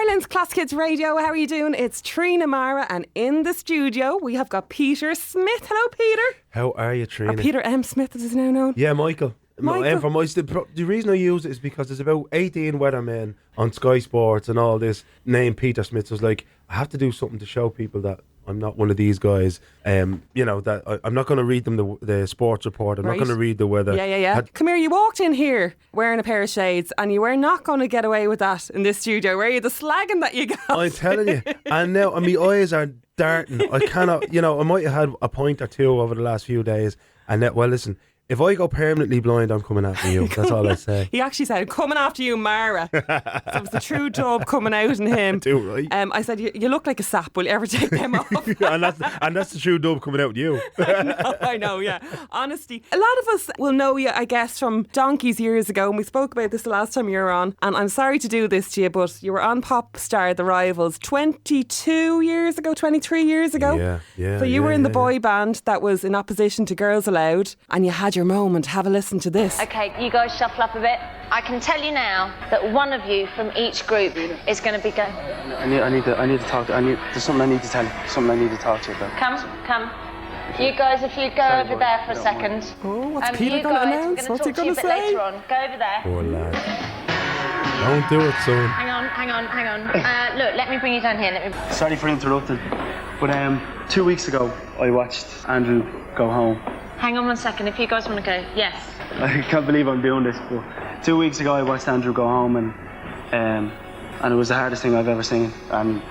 Ireland's Classic Hits Radio. How are you doing? It's Trina Mara, and in the studio we have got Peter Smith. Hello, Peter. How are you, Trina? Or Peter M.Smith, as is now known. Yeah, Michael. The reason I use it is because there's about 18 weathermen on Sky Sports and all this named Peter Smith. So I was like, I have to do something to show people that I'm not one of these guys. That I'm not going to read them the sports report. I'm not going to read the weather. Yeah. Come here, you walked in here wearing a pair of shades, and you were not going to get away with that in this studio, were you? The slagging that you got. I'm telling you. And now, my eyes are darting. I cannot, I might have had a point or two over the last few days. And listen, if I go permanently blind, I'm coming after you. That's all I say. He actually said, coming after you, Mara. So it was the true dub coming out in him. Do right. I said, you look like a sap. Will you ever take them off? and that's the true dub coming out in you. I know, yeah. Honesty. A lot of us will know you, I guess, from donkeys years ago, and we spoke about this the last time you were on. And I'm sorry to do this to you, but you were on Popstar The Rivals 22 years ago, 23 years ago. Yeah. So you were in the boy band that was in opposition to Girls Aloud, and you had your moment. Have a listen to this. Okay, you guys shuffle up a bit. I can tell you now that one of you from each group is going to be going. I need to talk. There's something I need to tell you. Something I need to talk to you about. Come. You guys, if you go over there for a second. Oh, what's Peter going to announce? What's he going to say? Later on. Go over there. Poor lad. Don't do it, son. Hang on. Look, let me bring you down here. Sorry for interrupting, but 2 weeks ago I watched Andrew go home. Hang on one second, if you guys want to go. Yes. I can't believe I'm doing this, but 2 weeks ago I watched Andrew go home, and it was the hardest thing I've ever seen. And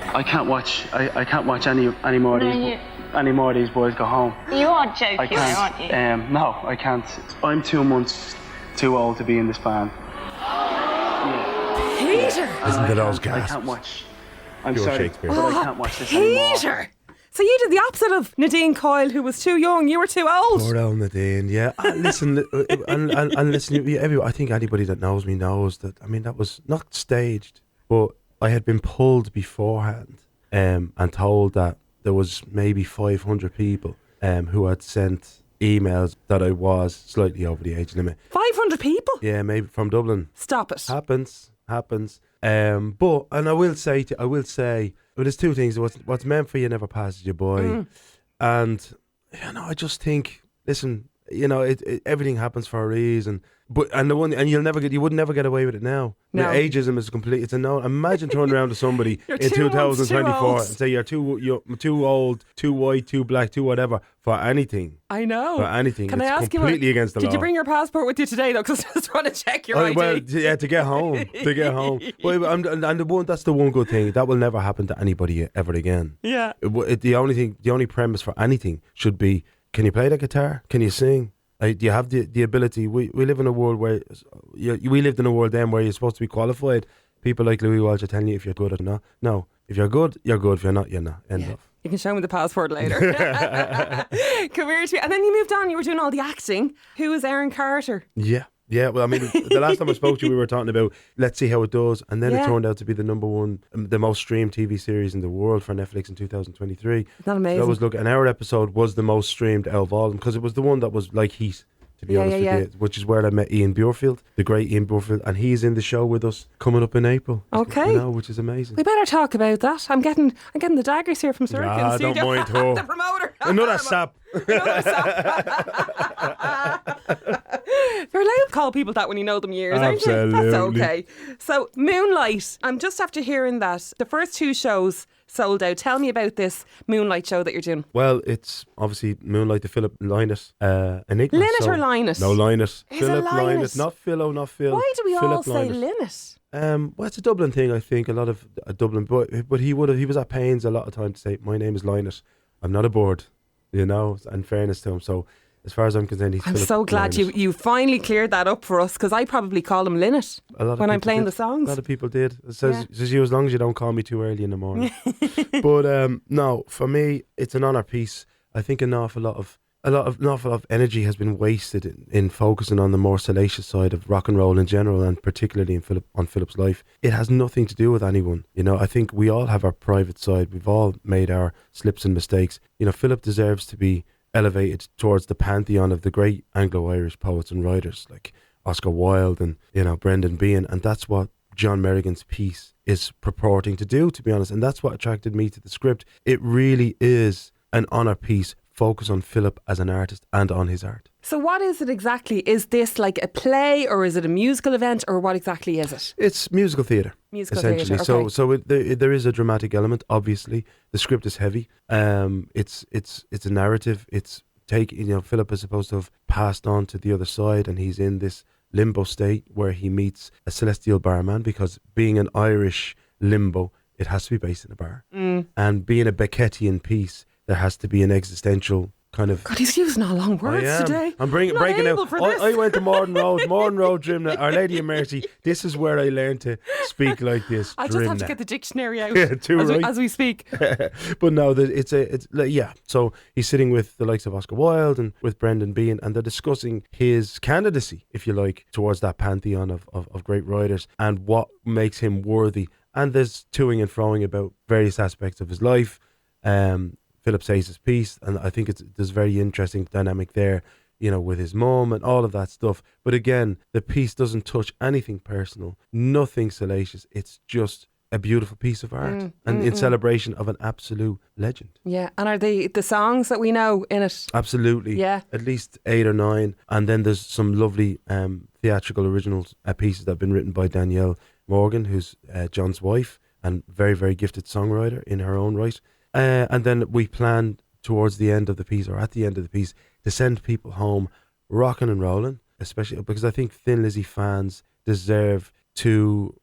I can't watch any more of these boys go home. You are joking, aren't you? No, I can't. I'm 2 months too old to be in this band. Peter! Isn't it those gasps? I can't watch. I'm Pure sorry, Shakespeare. but I can't watch this anymore. Peter! So you did the opposite of Nadine Coyle, who was too young. You were too old. Poor old Nadine, yeah. Listen, and listen, I think anybody that knows me knows that, that was not staged, but I had been pulled beforehand and told that there was maybe 500 people who had sent emails that I was slightly over the age limit. 500 people? Yeah, maybe from Dublin. Stop it. Happens. But I will say, well, there's two things. What's meant for you never passes you by. And, I just think, listen, everything happens for a reason. But you would never get away with it now. No. Ageism is complete. It's a no. Imagine turning around to somebody in 2024 and say you're too old, too white, too black, too whatever for anything. I know. For anything. Can it's I ask completely you, against the law. Did you bring your passport with you today though? Because I just want to check your ID. Well, yeah, to get home. But that's the one good thing. That will never happen to anybody ever again. Yeah. The only premise for anything should be: can you play the guitar? Can you sing? Do you have the ability? We live in a world where we lived in a world then where you're supposed to be qualified. People like Louis Walsh are telling you if you're good or not. No, if you're good, you're good. If you're not, you're not. End of. You can show me the passport later. Come here to me. And then you moved on. You were doing all the acting. Who was Aaron Carter? Yeah. Well, the last time I spoke to you, we were talking about Let's See How It Does, and then it turned out to be the number one, the most streamed TV series in the world for Netflix in 2023. Isn't that amazing? So and our episode was the most streamed out of all of them because it was the one that was like heat, to be honest with you, which is where I met Ian Burfield, the great Ian Burfield, and he's in the show with us coming up in April. Okay. Which is amazing. We better talk about that. I'm getting the daggers here from Sir. Don't mind her. The promoter. Another sap. You're allowed to call people that when you know them years, aren't you? Absolutely. That's okay. So, Moonlight, I'm just after hearing that the first two shows sold out. Tell me about this Moonlight show that you're doing. Well, it's obviously Moonlight, the Philip Lynott Enigma. Lynott or Lynott? No, Lynott. Is Philip it Lynott? Lynott, not Philo, not Phil. Why do we Philip all say Lynott. Lynott? Well, it's a Dublin thing, I think. A lot of Dublin, but he was at pains a lot of time to say, "My name is Lynott. I'm not a board." In fairness to him. So as far as I'm concerned, he's Philip so glad Lynott. you finally cleared that up for us, because I probably call him Lynott when I'm playing the songs. A lot of people did. It says you, as long as you don't call me too early in the morning. But no, for me, it's an honour piece. I think an awful lot of energy has been wasted in focusing on the more salacious side of rock and roll in general, and particularly on Philip's life. It has nothing to do with anyone. I think we all have our private side. We've all made our slips and mistakes. Philip deserves to be elevated towards the pantheon of the great Anglo-Irish poets and writers like Oscar Wilde and Brendan Behan, and that's what John Merrigan's piece is purporting to do, to be honest. And that's what attracted me to the script. It really is an honour piece focused on Philip as an artist and on his art. So what is it exactly? Is this like a play or is it a musical event or what exactly is it? It's musical theatre. Musical essentially. theatre, okay. So there is a dramatic element, obviously. The script is heavy. It's a narrative. It's Philip is supposed to have passed on to the other side and he's in this limbo state where he meets a celestial barman, because being an Irish limbo, it has to be based in a bar. And being a Beckettian piece, there has to be an existential kind of... God, he's using all long words today. I'm breaking out. I went to Morden Road, Drimna, Our Lady of Mercy. This is where I learned to speak like this. I just have to get the dictionary out as we speak. But no, so he's sitting with the likes of Oscar Wilde and with Brendan Behan, and they're discussing his candidacy, if you like, towards that pantheon of great writers and what makes him worthy. And there's toing and froing about various aspects of his life. Philip says his piece, and I think there's very interesting dynamic there, with his mum and all of that stuff. But again, the piece doesn't touch anything personal, nothing salacious. It's just a beautiful piece of art, and in celebration of an absolute legend. Yeah, and are the songs that we know in it? Absolutely. Yeah. At least 8 or 9, and then there's some lovely theatrical originals pieces that have been written by Danielle Morgan, who's John's wife and very, very gifted songwriter in her own right. And then we plan towards the end of the piece, or at the end of the piece, to send people home rocking and rolling, especially because I think Thin Lizzy fans deserve to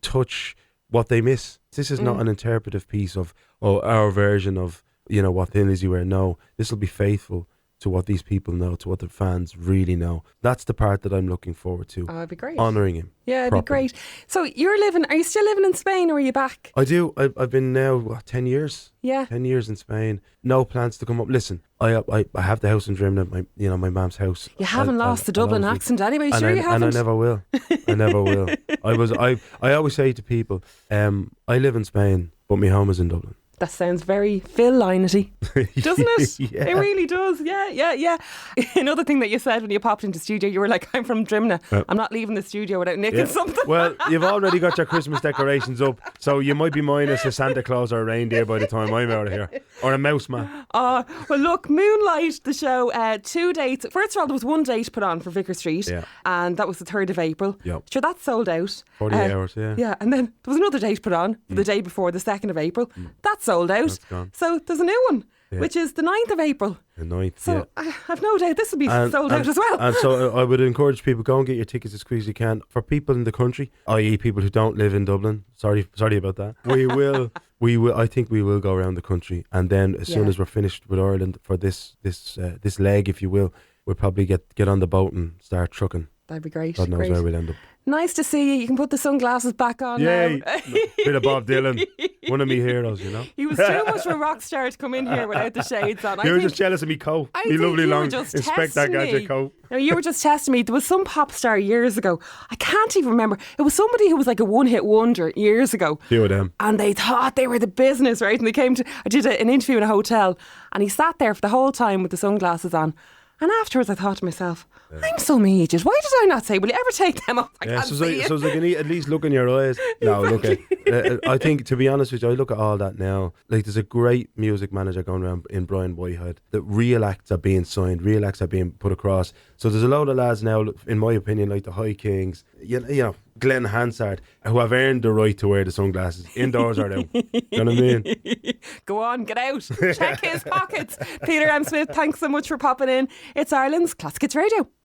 touch what they miss. This is not an interpretive piece of our version of what Thin Lizzy were. No, this will be faithful to what these people know, to what the fans really know. That's the part that I'm looking forward to. Oh, it'd be great. Honouring him. Yeah, it'd properly. be great. So are you still living in Spain, or are you back? I do. I've been now 10 years. Yeah. 10 years in Spain. No plans to come up. Listen, I have the house in Drimna, my mum's house. You haven't lost the Dublin accent anyway, sure you haven't. And I never will. I never will. I always say to people, I live in Spain, but my home is in Dublin. That sounds very Phil Lynott-y, doesn't it? Yeah. It really does. Yeah. Another thing that you said when you popped into studio, you were like, I'm from Drimna. I'm not leaving the studio without nicking something. Well, you've already got your Christmas decorations up, so you might be minus a Santa Claus or a reindeer by the time I'm out of here. Or a mouse man. Well, look, Moonlight, the show, 2 dates. First of all, there was one date put on for Vicar Street, and that was the 3rd of April. Yep. Sure, that's sold out. 48 hours, yeah. Yeah, and then there was another date put on for the day before, the 2nd of April. That's sold out. That's gone. So there's a new one, which is the 9th of April. The 9th, so I have no doubt this will be sold out as well. And so I would encourage people, go and get your tickets as quick as you can. For people in the country, i.e. people who don't live in Dublin, sorry about that. We will. I think we will go around the country, and then as soon as we're finished with Ireland for this leg, if you will, we'll probably get on the boat and start trucking. That'd be great. God knows where we'll end up. Nice to see you. You can put the sunglasses back on now. Bit of Bob Dylan. One of me heroes, He was too much of a rock star to come in here without the shades on. You were just jealous of me coat. Me lovely long Inspector Gadget coat. No, you were just testing me. There was some pop star years ago. I can't even remember. It was somebody who was like a one-hit wonder years ago. Few of them. And they thought they were the business, right? And they came to... I did an interview in a hotel, and he sat there for the whole time with the sunglasses on. And afterwards I thought to myself, I'm so aged. Why did I not say, will you ever take them off? I can't see it. So they can at least look in your eyes. No, look at I think, to be honest with you, I look at all that now. Like, there's a great music manager going around in Brian Whitehead. That real acts are being signed, real acts are being put across. So there's a load of lads now, in my opinion, like the High Kings, you know, Glenn Hansard, who have earned the right to wear the sunglasses, indoors or out. You know what I mean? Go on, get out. Check his pockets. Peter M.Smith, thanks so much for popping in. It's Ireland's Classic Hits Radio.